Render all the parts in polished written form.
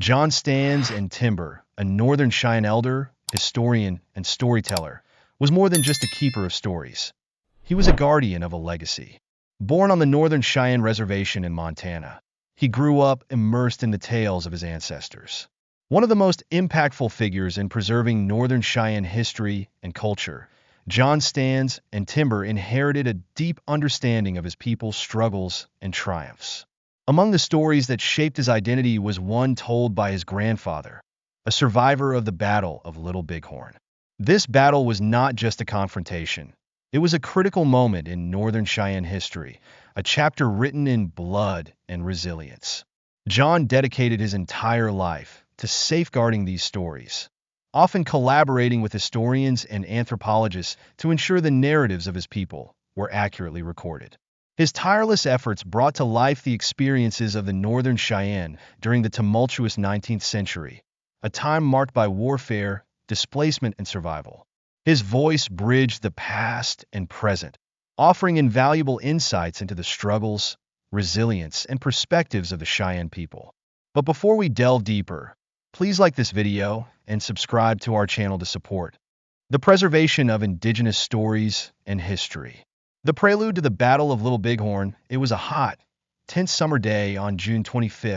John Stands and Timber, a Northern Cheyenne elder, historian, and storyteller, was more than just a keeper of stories. He was a guardian of a legacy. Born on the Northern Cheyenne Reservation in Montana, he grew up immersed in the tales of his ancestors. One of the most impactful figures in preserving Northern Cheyenne history and culture, John Stands and Timber inherited a deep understanding of his people's struggles and triumphs. Among the stories that shaped his identity was one told by his grandfather, a survivor of the Battle of Little Bighorn. This battle was not just a confrontation. It was a critical moment in Northern Cheyenne history, a chapter written in blood and resilience. John dedicated his entire life to safeguarding these stories, often collaborating with historians and anthropologists to ensure the narratives of his people were accurately recorded. His tireless efforts brought to life the experiences of the Northern Cheyenne during the tumultuous 19th century, a time marked by warfare, displacement, and survival. His voice bridged the past and present, offering invaluable insights into the struggles, resilience, and perspectives of the Cheyenne people. But before we delve deeper, please like this video and subscribe to our channel to support the preservation of indigenous stories and history. The prelude to the Battle of Little Bighorn, it was a hot, tense summer day on June 25,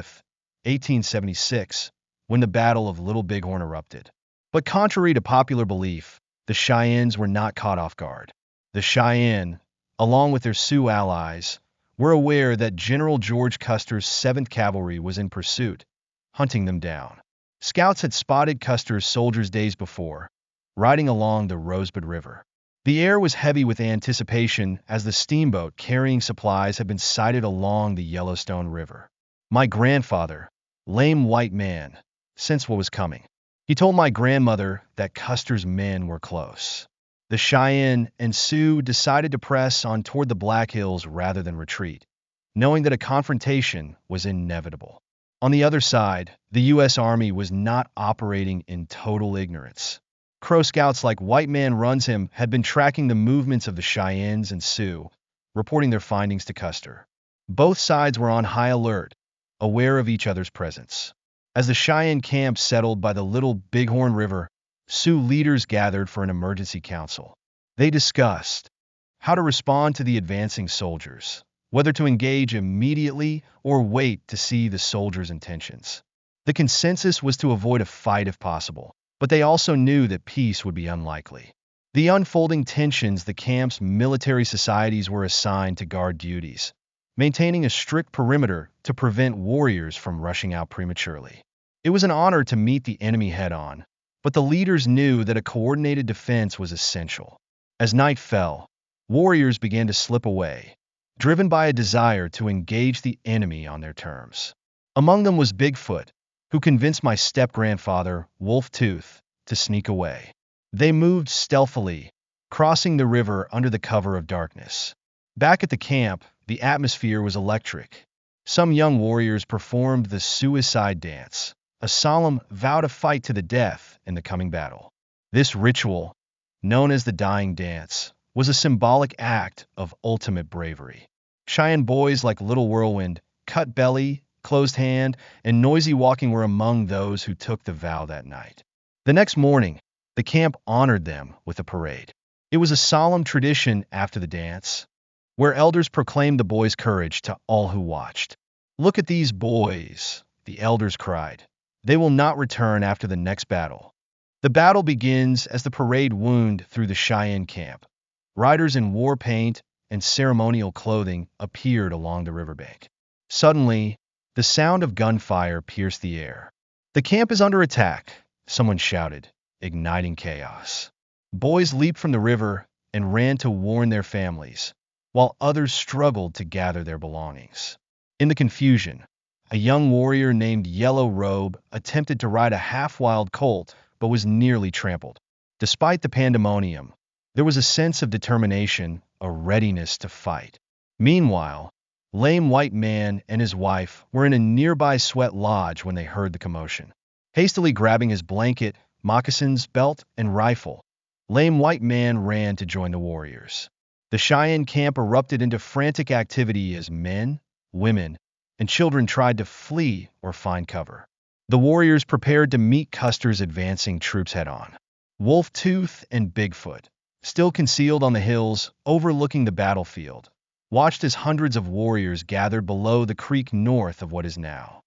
1876, when the Battle of Little Bighorn erupted. But contrary to popular belief, the Cheyennes were not caught off guard. The Cheyenne, along with their Sioux allies, were aware that General George Custer's 7th Cavalry was in pursuit, hunting them down. Scouts had spotted Custer's soldiers days before, riding along the Rosebud River. The air was heavy with anticipation as the steamboat carrying supplies had been sighted along the Yellowstone River. My grandfather, lame white man, sensed what was coming. He told my grandmother that Custer's men were close. The Cheyenne and Sioux decided to press on toward the Black Hills rather than retreat, knowing that a confrontation was inevitable. On the other side, the U.S. Army was not operating in total ignorance. Crow Scouts like White Man Runs Him had been tracking the movements of the Cheyennes and Sioux, reporting their findings to Custer. Both sides were on high alert, aware of each other's presence. As the Cheyenne camp settled by the Little Bighorn River, Sioux leaders gathered for an emergency council. They discussed how to respond to the advancing soldiers, whether to engage immediately or wait to see the soldiers' intentions. The consensus was to avoid a fight if possible, but they also knew that peace would be unlikely. The unfolding tensions, the camp's military societies were assigned to guard duties, maintaining a strict perimeter to prevent warriors from rushing out prematurely. It was an honor to meet the enemy head-on, but the leaders knew that a coordinated defense was essential. As night fell, warriors began to slip away, driven by a desire to engage the enemy on their terms. Among them was Bigfoot, who convinced my step-grandfather, Wolf Tooth, to sneak away. They moved stealthily, crossing the river under the cover of darkness. Back at the camp, the atmosphere was electric. Some young warriors performed the suicide dance, a solemn vow to fight to the death in the coming battle. This ritual, known as the Dying Dance, was a symbolic act of ultimate bravery. Cheyenne boys like Little Whirlwind, Cut Belly, Closed Hand, and Noisy Walking were among those who took the vow that night. The next morning, the camp honored them with a parade. It was a solemn tradition after the dance, where elders proclaimed the boys' courage to all who watched. "Look at these boys," the elders cried. "They will not return after the next battle." The battle begins as the parade wound through the Cheyenne camp. Riders in war paint and ceremonial clothing appeared along the riverbank. Suddenly, the sound of gunfire pierced the air. "The camp is under attack," someone shouted, igniting chaos. Boys leaped from the river and ran to warn their families, while others struggled to gather their belongings. In the confusion, a young warrior named Yellow Robe attempted to ride a half-wild colt but was nearly trampled. Despite the pandemonium, there was a sense of determination, a readiness to fight. Meanwhile, Lame White Man and his wife were in a nearby sweat lodge when they heard the commotion. Hastily grabbing his blanket, moccasins, belt, and rifle, Lame White Man ran to join the warriors. The Cheyenne camp erupted into frantic activity as men, women, and children tried to flee or find cover. The warriors prepared to meet Custer's advancing troops head-on. Wolf Tooth and Bigfoot, still concealed on the hills overlooking the battlefield, watched as hundreds of warriors gathered below the creek north of what is now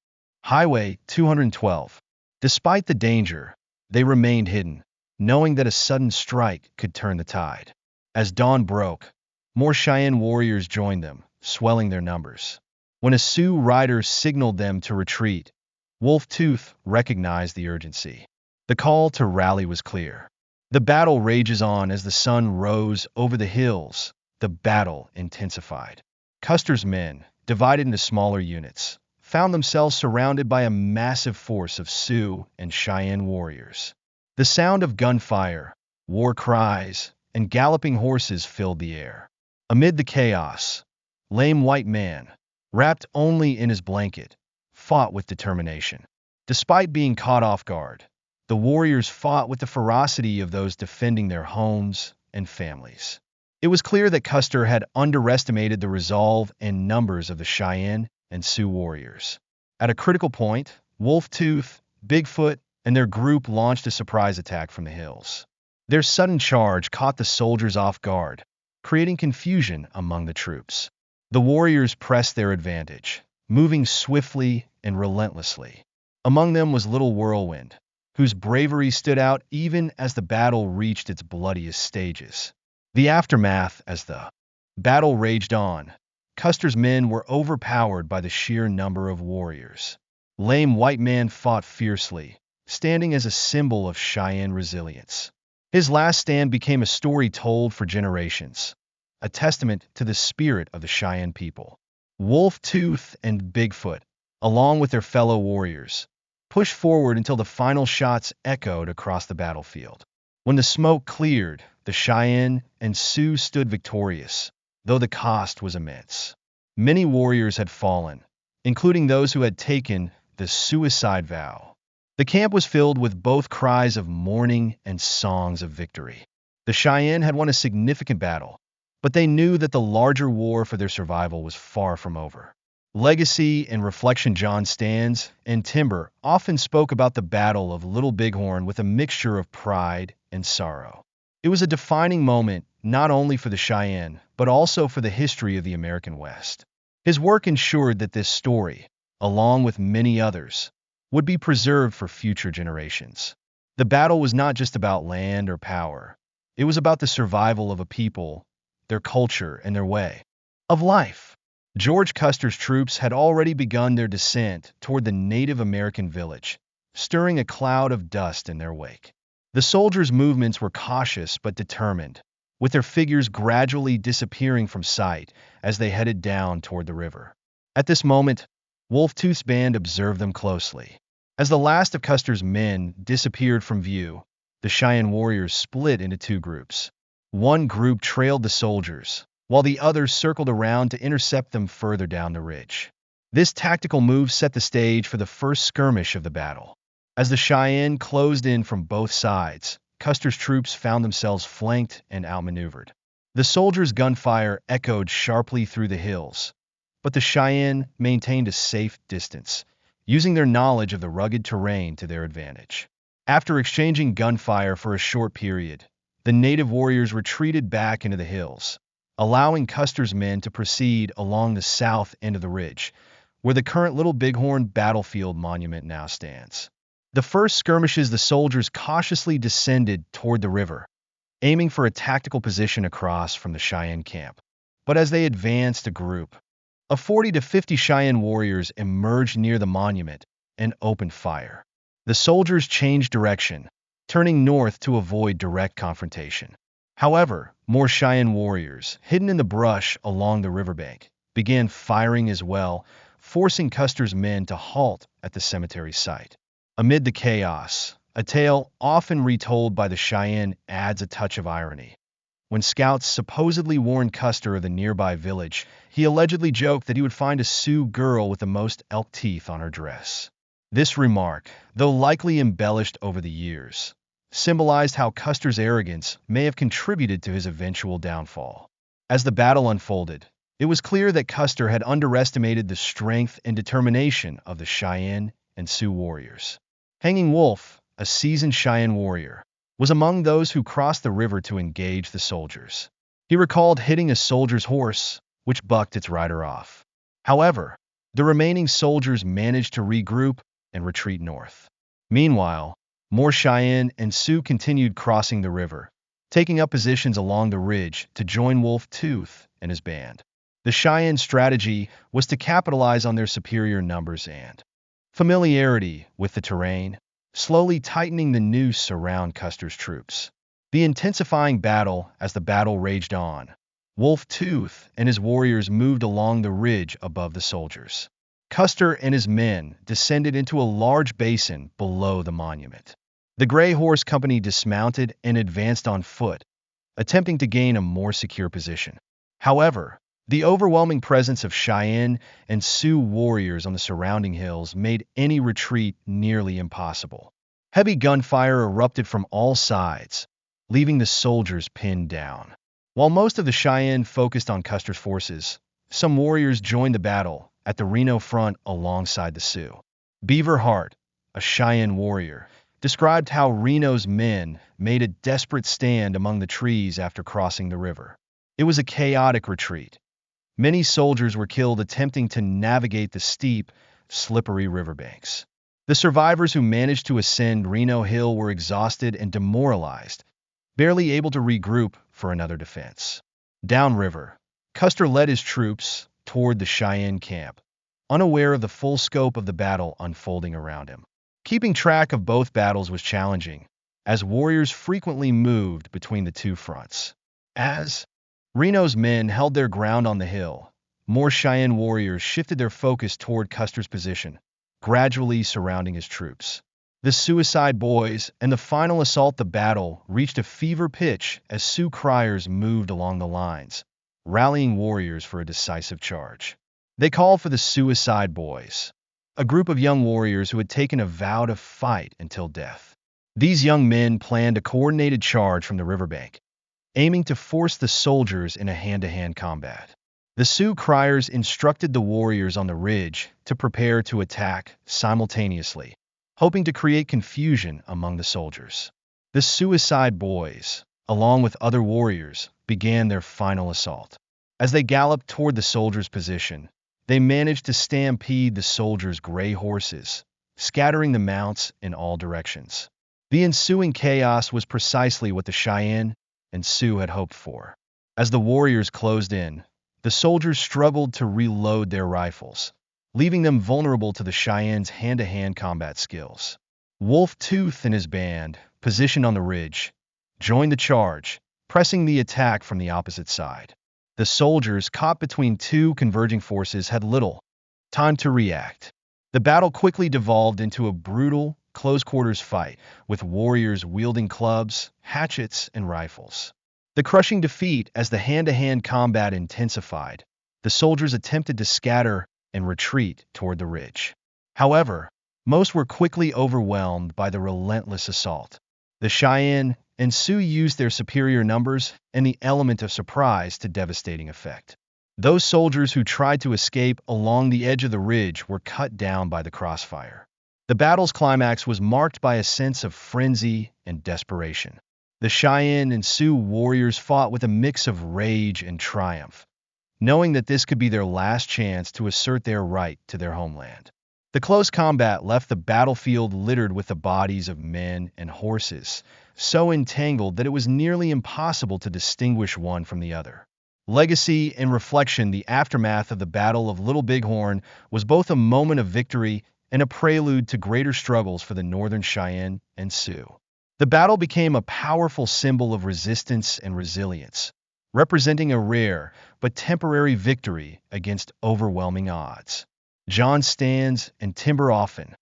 Highway 212. Despite the danger, they remained hidden, knowing that a sudden strike could turn the tide. As dawn broke, more Cheyenne warriors joined them, swelling their numbers. When a Sioux rider signaled them to retreat, Wolf Tooth recognized the urgency. The call to rally was clear. The battle rages on as the sun rose over the hills. The battle intensified. Custer's men, divided into smaller units, found themselves surrounded by a massive force of Sioux and Cheyenne warriors. The sound of gunfire, war cries, and galloping horses filled the air. Amid the chaos, lame white man, wrapped only in his blanket, fought with determination. Despite being caught off guard, the warriors fought with the ferocity of those defending their homes and families. It was clear that Custer had underestimated the resolve and numbers of the Cheyenne and Sioux warriors. At a critical point, Wolf Tooth, Bigfoot, and their group launched a surprise attack from the hills. Their sudden charge caught the soldiers off guard, creating confusion among the troops. The warriors pressed their advantage, moving swiftly and relentlessly. Among them was Little Whirlwind, whose bravery stood out even as the battle reached its bloodiest stages. The aftermath, as the battle raged on, Custer's men were overpowered by the sheer number of warriors. Lame White Man fought fiercely, standing as a symbol of Cheyenne resilience. His last stand became a story told for generations, a testament to the spirit of the Cheyenne people. Wolf Tooth and Bigfoot, along with their fellow warriors, pushed forward until the final shots echoed across the battlefield. When the smoke cleared, the Cheyenne and Sioux stood victorious, though the cost was immense. Many warriors had fallen, including those who had taken the suicide vow. The camp was filled with both cries of mourning and songs of victory. The Cheyenne had won a significant battle, but they knew that the larger war for their survival was far from over. Legacy and Reflection John Stands and Timber often spoke about the Battle of Little Bighorn with a mixture of pride and sorrow. It was a defining moment not only for the Cheyenne, but also for the history of the American West. His work ensured that this story, along with many others, would be preserved for future generations. The battle was not just about land or power. It was about the survival of a people, their culture, and their way of life. George Custer's troops had already begun their descent toward the Native American village, stirring a cloud of dust in their wake. The soldiers' movements were cautious but determined, with their figures gradually disappearing from sight as they headed down toward the river. At this moment, Wolf Tooth's band observed them closely. As the last of Custer's men disappeared from view, the Cheyenne warriors split into two groups. One group trailed the soldiers, while the others circled around to intercept them further down the ridge. This tactical move set the stage for the first skirmish of the battle. As the Cheyenne closed in from both sides, Custer's troops found themselves flanked and outmaneuvered. The soldiers' gunfire echoed sharply through the hills, but the Cheyenne maintained a safe distance, using their knowledge of the rugged terrain to their advantage. After exchanging gunfire for a short period, the native warriors retreated back into the hills, allowing Custer's men to proceed along the south end of the ridge, where the current Little Bighorn battlefield monument now stands. The first skirmishes, the soldiers cautiously descended toward the river, aiming for a tactical position across from the Cheyenne camp. But as they advanced, a group of 40 to 50 Cheyenne warriors emerged near the monument and opened fire. The soldiers changed direction, turning north to avoid direct confrontation. However, more Cheyenne warriors, hidden in the brush along the riverbank, began firing as well, forcing Custer's men to halt at the cemetery site. Amid the chaos, a tale often retold by the Cheyenne adds a touch of irony. When scouts supposedly warned Custer of the nearby village, he allegedly joked that he would find a Sioux girl with the most elk teeth on her dress. This remark, though likely embellished over the years, symbolized how Custer's arrogance may have contributed to his eventual downfall. As the battle unfolded, it was clear that Custer had underestimated the strength and determination of the Cheyenne and Sioux warriors. Hanging Wolf, a seasoned Cheyenne warrior, was among those who crossed the river to engage the soldiers. He recalled hitting a soldier's horse, which bucked its rider off. However, the remaining soldiers managed to regroup and retreat north. Meanwhile, more Cheyenne and Sioux continued crossing the river, taking up positions along the ridge to join Wolf Tooth and his band. The Cheyenne strategy was to capitalize on their superior numbers and familiarity with the terrain, slowly tightening the noose around Custer's troops. The intensifying battle as the battle raged on, Wolf Tooth and his warriors moved along the ridge above the soldiers. Custer and his men descended into a large basin below the monument. The Gray Horse Company dismounted and advanced on foot, attempting to gain a more secure position. However, the overwhelming presence of Cheyenne and Sioux warriors on the surrounding hills made any retreat nearly impossible. Heavy gunfire erupted from all sides, leaving the soldiers pinned down. While most of the Cheyenne focused on Custer's forces, some warriors joined the battle at the Reno front alongside the Sioux. Beaver Heart, a Cheyenne warrior, described how Reno's men made a desperate stand among the trees after crossing the river. It was a chaotic retreat. Many soldiers were killed attempting to navigate the steep, slippery riverbanks. The survivors who managed to ascend Reno Hill were exhausted and demoralized, barely able to regroup for another defense. Downriver, Custer led his troops toward the Cheyenne camp, unaware of the full scope of the battle unfolding around him. Keeping track of both battles was challenging, as warriors frequently moved between the two fronts. As Reno's men held their ground on the hill, more Cheyenne warriors shifted their focus toward Custer's position, gradually surrounding his troops. The Suicide Boys and the final assault the battle reached a fever pitch as Sioux criers moved along the lines, rallying warriors for a decisive charge. They called for the Suicide Boys, a group of young warriors who had taken a vow to fight until death. These young men planned a coordinated charge from the riverbank, aiming to force the soldiers in a hand-to-hand combat. The Sioux criers instructed the warriors on the ridge to prepare to attack simultaneously, hoping to create confusion among the soldiers. The Suicide Boys, along with other warriors, began their final assault. As they galloped toward the soldiers' position, they managed to stampede the soldiers' gray horses, scattering the mounts in all directions. The ensuing chaos was precisely what the Cheyenne and Sioux had hoped for. As the warriors closed in, the soldiers struggled to reload their rifles, leaving them vulnerable to the Cheyenne's hand-to-hand combat skills. Wolf Tooth and his band, positioned on the ridge, joined the charge, pressing the attack from the opposite side. The soldiers, caught between two converging forces, had little time to react. The battle quickly devolved into a brutal, close-quarters fight, with warriors wielding clubs, hatchets, and rifles. The crushing defeat as the hand-to-hand combat intensified, the soldiers attempted to scatter and retreat toward the ridge. However, most were quickly overwhelmed by the relentless assault. The Cheyenne and Sioux used their superior numbers and the element of surprise to devastating effect. Those soldiers who tried to escape along the edge of the ridge were cut down by the crossfire. The battle's climax was marked by a sense of frenzy and desperation. The Cheyenne and Sioux warriors fought with a mix of rage and triumph, knowing that this could be their last chance to assert their right to their homeland. The close combat left the battlefield littered with the bodies of men and horses, so entangled that it was nearly impossible to distinguish one from the other. Legacy and reflection, the aftermath of the Battle of Little Bighorn was both a moment of victory and a prelude to greater struggles for the Northern Cheyenne and Sioux. The battle became a powerful symbol of resistance and resilience, representing a rare but temporary victory against overwhelming odds. John Stans and Timber often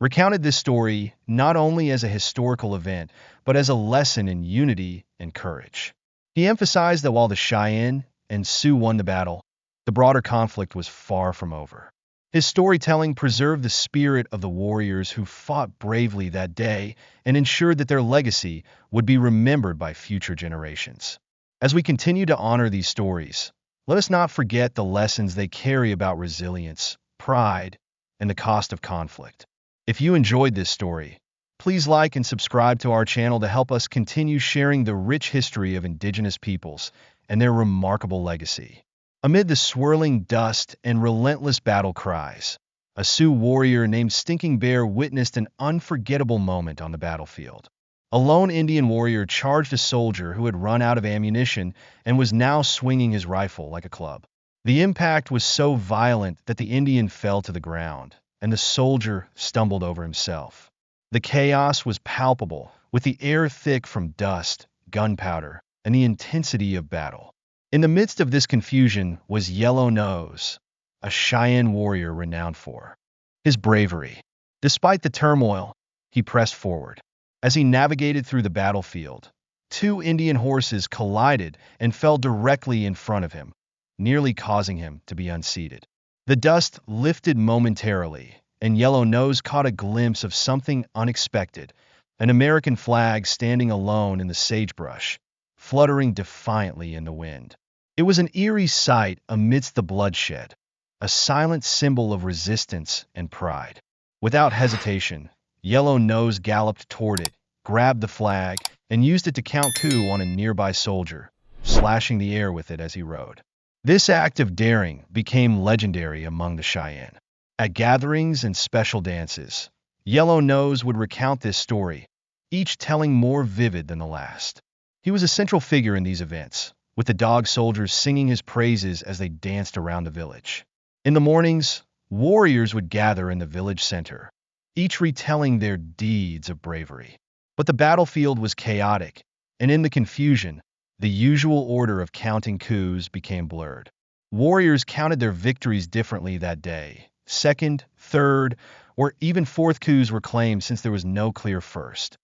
recounted this story not only as a historical event, but as a lesson in unity and courage. He emphasized that while the Cheyenne and Sioux won the battle, the broader conflict was far from over. His storytelling preserved the spirit of the warriors who fought bravely that day and ensured that their legacy would be remembered by future generations. As we continue to honor these stories, let us not forget the lessons they carry about resilience, pride, and the cost of conflict. If you enjoyed this story, please like and subscribe to our channel to help us continue sharing the rich history of indigenous peoples and their remarkable legacy. Amid the swirling dust and relentless battle cries, a Sioux warrior named Stinking Bear witnessed an unforgettable moment on the battlefield. A lone Indian warrior charged a soldier who had run out of ammunition and was now swinging his rifle like a club. The impact was so violent that the Indian fell to the ground, and the soldier stumbled over himself. The chaos was palpable, with the air thick from dust, gunpowder, and the intensity of battle. In the midst of this confusion was Yellow Nose, a Cheyenne warrior renowned for his bravery. Despite the turmoil, he pressed forward. As he navigated through the battlefield, two Indian horses collided and fell directly in front of him, nearly causing him to be unseated. The dust lifted momentarily, and Yellow Nose caught a glimpse of something unexpected, an American flag standing alone in the sagebrush, fluttering defiantly in the wind. It was an eerie sight amidst the bloodshed, a silent symbol of resistance and pride. Without hesitation, Yellow Nose galloped toward it, grabbed the flag, and used it to count coup on a nearby soldier, slashing the air with it as he rode. This act of daring became legendary among the Cheyenne. At gatherings and special dances, Yellow Nose would recount this story, each telling more vivid than the last. He was a central figure in these events, with the dog soldiers singing his praises as they danced around the village. In the mornings, warriors would gather in the village center, each retelling their deeds of bravery. But the battlefield was chaotic, and in the confusion, the usual order of counting coups became blurred. Warriors counted their victories differently that day. Second, third, or even fourth coups were claimed since there was no clear first.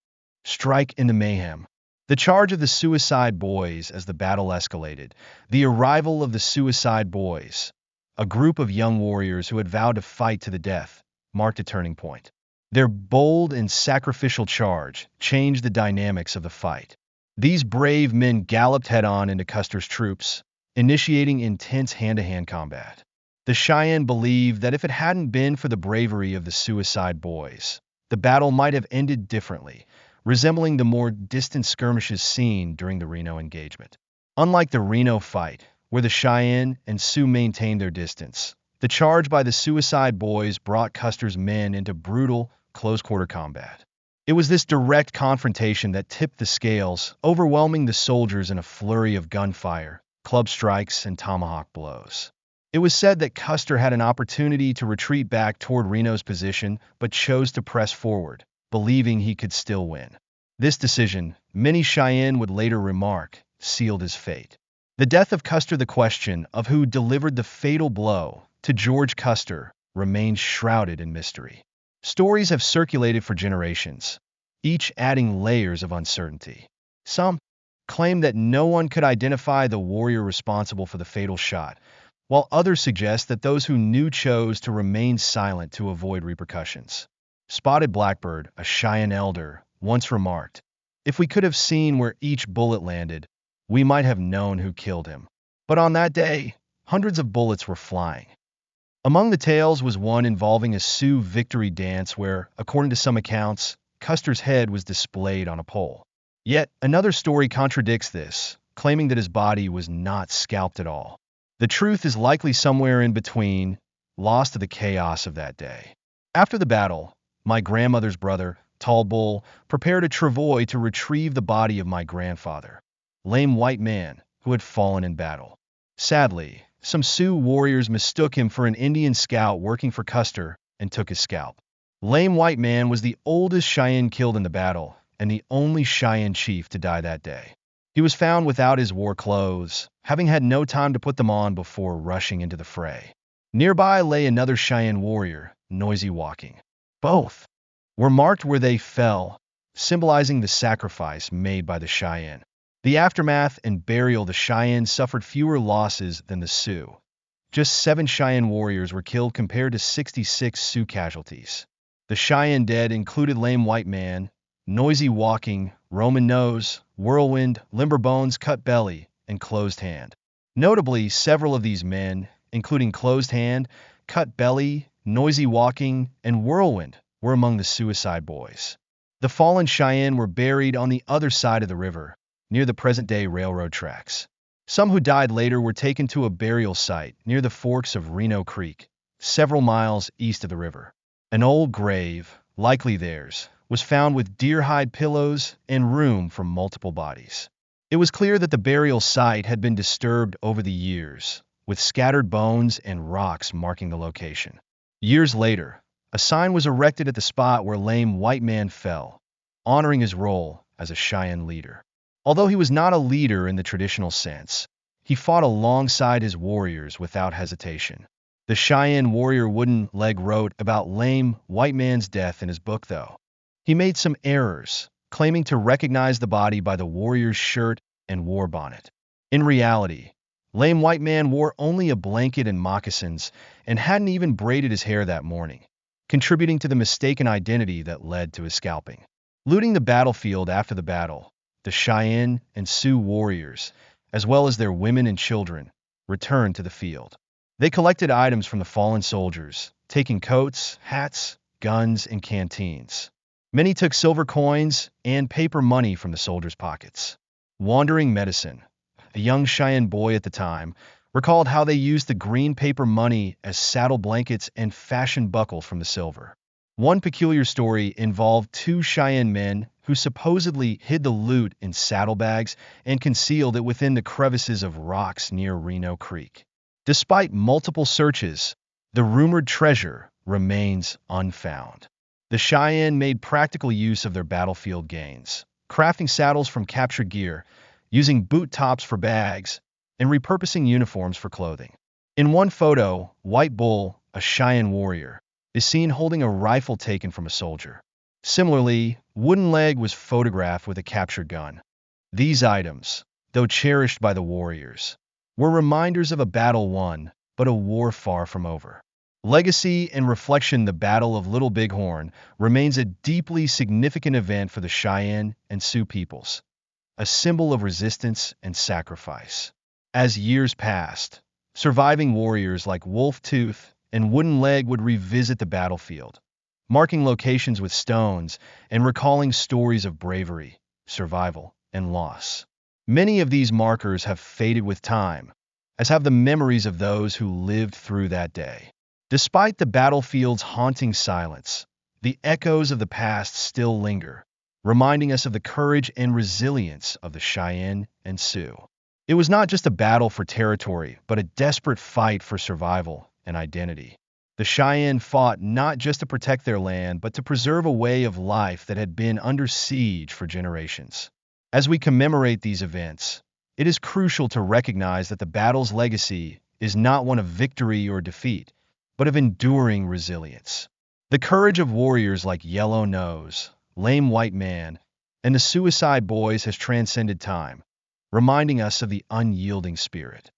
Strike in the mayhem. The charge of the Suicide Boys as the battle escalated. The arrival of the Suicide Boys, a group of young warriors who had vowed to fight to the death, marked a turning point. Their bold and sacrificial charge changed the dynamics of the fight. These brave men galloped head-on into Custer's troops, initiating intense hand-to-hand combat. The Cheyenne believed that if it hadn't been for the bravery of the Suicide Boys, the battle might have ended differently, resembling the more distant skirmishes seen during the Reno engagement. Unlike the Reno fight, where the Cheyenne and Sioux maintained their distance, the charge by the Suicide Boys brought Custer's men into brutal, close-quarter combat. It was this direct confrontation that tipped the scales, overwhelming the soldiers in a flurry of gunfire, club strikes, and tomahawk blows. It was said that Custer had an opportunity to retreat back toward Reno's position, but chose to press forward, believing he could still win. This decision, many Cheyenne would later remark, sealed his fate. The death of Custer, the question of who delivered the fatal blow to George Custer, remains shrouded in mystery. Stories have circulated for generations, each adding layers of uncertainty. Some claim that no one could identify the warrior responsible for the fatal shot, while others suggest that those who knew chose to remain silent to avoid repercussions. Spotted Blackbird, a Cheyenne elder, once remarked, "If we could have seen where each bullet landed, we might have known who killed him." But on that day, hundreds of bullets were flying. Among the tales was one involving a Sioux victory dance where, according to some accounts, Custer's head was displayed on a pole. Yet another story contradicts this, claiming that his body was not scalped at all. The truth is likely somewhere in between, lost to the chaos of that day. After the battle, my grandmother's brother, Tall Bull, prepared a travois to retrieve the body of my grandfather, Lame White Man, who had fallen in battle. Sadly, some Sioux warriors mistook him for an Indian scout working for Custer and took his scalp. Lame White Man was the oldest Cheyenne killed in the battle and the only Cheyenne chief to die that day. He was found without his war clothes, having had no time to put them on before rushing into the fray. Nearby lay another Cheyenne warrior, Noisy Walking. Both were marked where they fell, symbolizing the sacrifice made by the Cheyenne. The aftermath and burial, the Cheyenne suffered fewer losses than the Sioux. Just 7 Cheyenne warriors were killed compared to 66 Sioux casualties. The Cheyenne dead included Lame White Man, Noisy Walking, Roman Nose, Whirlwind, Limber Bones, Cut Belly, and Closed Hand. Notably, several of these men, including Closed Hand, Cut Belly, Noisy Walking, and Whirlwind, were among the suicide boys. The fallen Cheyenne were buried on the other side of the river, near the present-day railroad tracks. Some who died later were taken to a burial site near the forks of Reno Creek, several miles east of the river. An old grave, likely theirs, was found with deer-hide pillows and room for multiple bodies. It was clear that the burial site had been disturbed over the years, with scattered bones and rocks marking the location. Years later, a sign was erected at the spot where lame white man fell, honoring his role as a Cheyenne leader. Although he was not a leader in the traditional sense, he fought alongside his warriors without hesitation. The Cheyenne warrior Wooden Leg wrote about lame white man's death in his book, though. He made some errors, claiming to recognize the body by the warrior's shirt and war bonnet. In reality, lame white man wore only a blanket and moccasins and hadn't even braided his hair that morning, contributing to the mistaken identity that led to his scalping. Looting the battlefield after the battle, the Cheyenne and Sioux warriors, as well as their women and children, returned to the field. They collected items from the fallen soldiers, taking coats, hats, guns, and canteens. Many took silver coins and paper money from the soldiers' pockets. Wandering Medicine, a young Cheyenne boy at the time, recalled how they used the green paper money as saddle blankets and fashioned buckles from the silver. One peculiar story involved two Cheyenne men who supposedly hid the loot in saddlebags and concealed it within the crevices of rocks near Reno Creek. Despite multiple searches, the rumored treasure remains unfound. The Cheyenne made practical use of their battlefield gains, crafting saddles from captured gear, using boot tops for bags, and repurposing uniforms for clothing. In one photo, White Bull, a Cheyenne warrior, is seen holding a rifle taken from a soldier. Similarly, Wooden Leg was photographed with a captured gun. These items, though cherished by the warriors, were reminders of a battle won, but a war far from over. Legacy and reflection. The Battle of Little Bighorn remains a deeply significant event for the Cheyenne and Sioux peoples, a symbol of resistance and sacrifice. As years passed, surviving warriors like Wolf Tooth and Wooden Leg would revisit the battlefield, marking locations with stones and recalling stories of bravery, survival, and loss. Many of these markers have faded with time, as have the memories of those who lived through that day. Despite the battlefield's haunting silence, the echoes of the past still linger, reminding us of the courage and resilience of the Cheyenne and Sioux. It was not just a battle for territory, but a desperate fight for survival and identity. The Cheyenne fought not just to protect their land, but to preserve a way of life that had been under siege for generations. As we commemorate these events, it is crucial to recognize that the battle's legacy is not one of victory or defeat, but of enduring resilience. The courage of warriors like Yellow Nose, Lame White Man, and the Suicide Boys has transcended time, reminding us of the unyielding spirit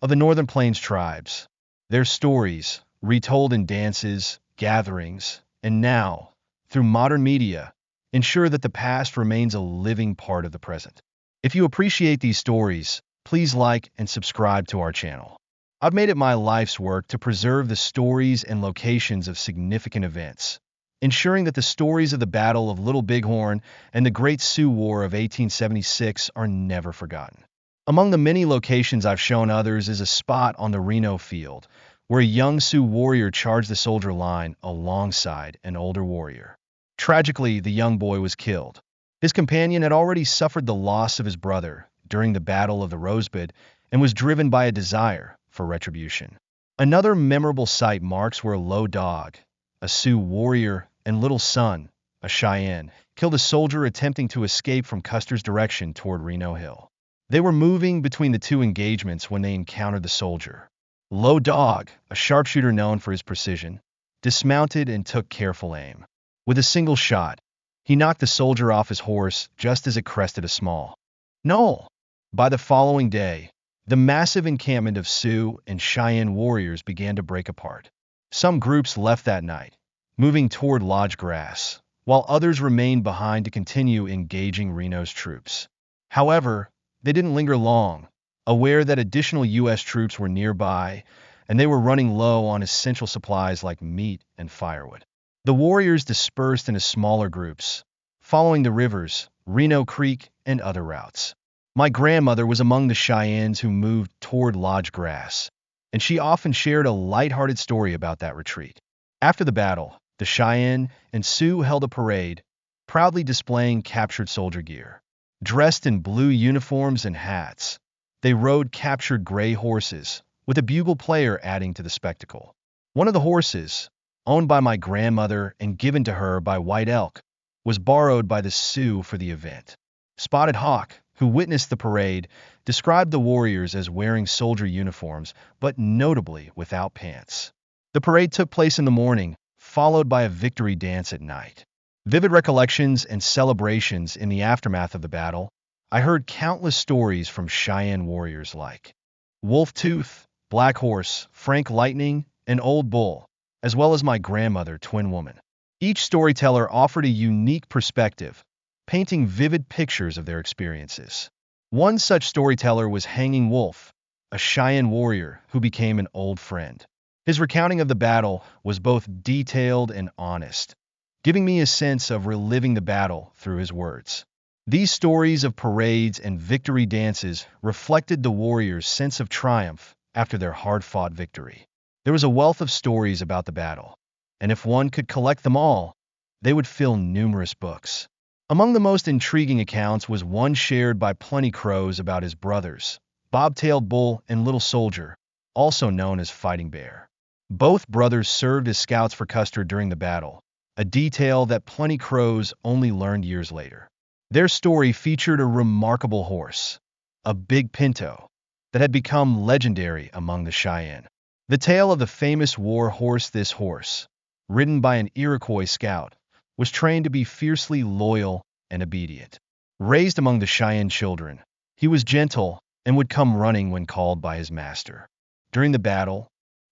of the Northern Plains tribes. Their stories, retold in dances, gatherings, and now, through modern media, ensure that the past remains a living part of the present. If you appreciate these stories, please like and subscribe to our channel. I've made it my life's work to preserve the stories and locations of significant events, ensuring that the stories of the Battle of Little Bighorn and the Great Sioux War of 1876 are never forgotten. Among the many locations I've shown others is a spot on the Reno field, where a young Sioux warrior charged the soldier line alongside an older warrior. Tragically, the young boy was killed. His companion had already suffered the loss of his brother during the Battle of the Rosebud and was driven by a desire for retribution. Another memorable site marks where Low Dog, a Sioux warrior, and Little Sun, a Cheyenne, killed a soldier attempting to escape from Custer's direction toward Reno Hill. They were moving between the two engagements when they encountered the soldier. Low Dog, a sharpshooter known for his precision, dismounted and took careful aim. With a single shot, he knocked the soldier off his horse just as it crested a small knoll. By the following day, the massive encampment of Sioux and Cheyenne warriors began to break apart. Some groups left that night, moving toward Lodge Grass, while others remained behind to continue engaging Reno's troops. However, they didn't linger long, aware that additional U.S. troops were nearby, and they were running low on essential supplies like meat and firewood. The warriors dispersed into smaller groups, following the rivers, Reno Creek, and other routes. My grandmother was among the Cheyennes who moved toward Lodge Grass, and she often shared a lighthearted story about that retreat. After the battle, the Cheyenne and Sioux held a parade, proudly displaying captured soldier gear. Dressed in blue uniforms and hats, they rode captured gray horses, with a bugle player adding to the spectacle. One of the horses, owned by my grandmother and given to her by White Elk, was borrowed by the Sioux for the event. Spotted Hawk, who witnessed the parade, described the warriors as wearing soldier uniforms, but notably without pants. The parade took place in the morning, followed by a victory dance at night. Vivid recollections and celebrations in the aftermath of the battle, I heard countless stories from Cheyenne warriors like Wolf Tooth, Black Horse, Frank Lightning, and Old Bull, as well as my grandmother, Twin Woman. Each storyteller offered a unique perspective, painting vivid pictures of their experiences. One such storyteller was Hanging Wolf, a Cheyenne warrior who became an old friend. His recounting of the battle was both detailed and honest, giving me a sense of reliving the battle through his words. These stories of parades and victory dances reflected the warriors' sense of triumph after their hard-fought victory. There was a wealth of stories about the battle, and if one could collect them all, they would fill numerous books. Among the most intriguing accounts was one shared by Plenty Crows about his brothers, Bobtailed Bull and Little Soldier, also known as Fighting Bear. Both brothers served as scouts for Custer during the battle, a detail that Plenty Crows only learned years later. Their story featured a remarkable horse, a big pinto, that had become legendary among the Cheyenne. The tale of the famous war horse. This horse, ridden by an Iroquois scout, was trained to be fiercely loyal and obedient. Raised among the Cheyenne children, he was gentle and would come running when called by his master. During the battle,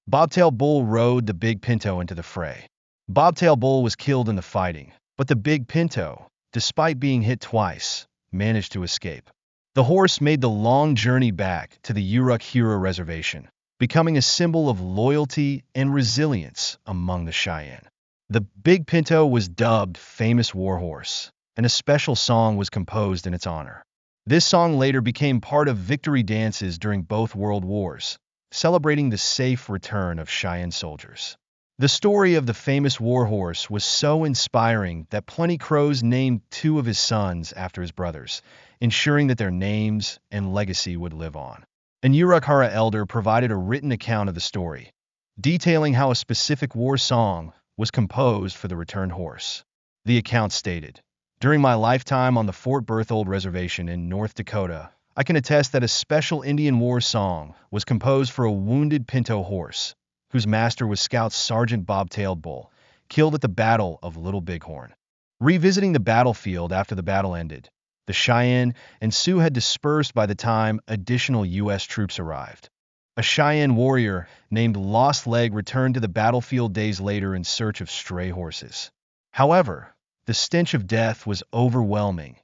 Bobtail Bull rode the big pinto into the fray. Bobtail Bull was killed in the fighting, but the big pinto, despite being hit twice, managed to escape. The horse made the long journey back to the Uruk-Hira Reservation, becoming a symbol of loyalty and resilience among the Cheyenne. The big pinto was dubbed Famous War Horse, and a special song was composed in its honor. This song later became part of victory dances during both World Wars, celebrating the safe return of Cheyenne soldiers. The story of the famous war horse was so inspiring that Plenty Crows named two of his sons after his brothers, ensuring that their names and legacy would live on. An Uruk-Hira elder provided a written account of the story, detailing how a specific war song was composed for the returned horse. The account stated, "During my lifetime on the Fort Berthold Reservation in North Dakota, I can attest that a special Indian war song was composed for a wounded pinto horse, whose master was Scout Sergeant Bobtailed Bull, killed at the Battle of Little Bighorn." Revisiting the battlefield after the battle ended, the Cheyenne and Sioux had dispersed by the time additional U.S. troops arrived. A Cheyenne warrior named Lost Leg returned to the battlefield days later in search of stray horses. However, the stench of death was overwhelming,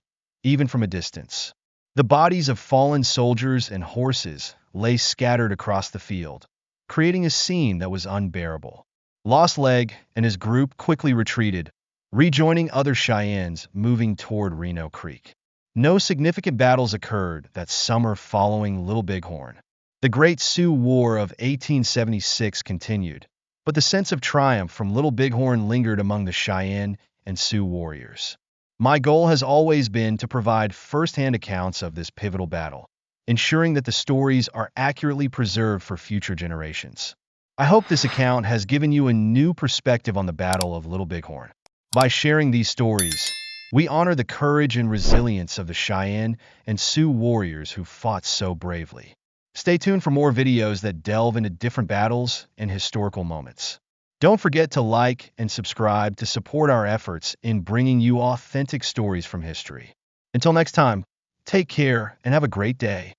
even from a distance. The bodies of fallen soldiers and horses lay scattered across the field, creating a scene that was unbearable. Lost Leg and his group quickly retreated, rejoining other Cheyennes moving toward Reno Creek. No significant battles occurred that summer following Little Bighorn. The Great Sioux War of 1876 continued, but the sense of triumph from Little Bighorn lingered among the Cheyenne and Sioux warriors. My goal has always been to provide first-hand accounts of this pivotal battle, ensuring that the stories are accurately preserved for future generations. I hope this account has given you a new perspective on the Battle of Little Bighorn. By sharing these stories, we honor the courage and resilience of the Cheyenne and Sioux warriors who fought so bravely. Stay tuned for more videos that delve into different battles and historical moments. Don't forget to like and subscribe to support our efforts in bringing you authentic stories from history. Until next time, take care and have a great day.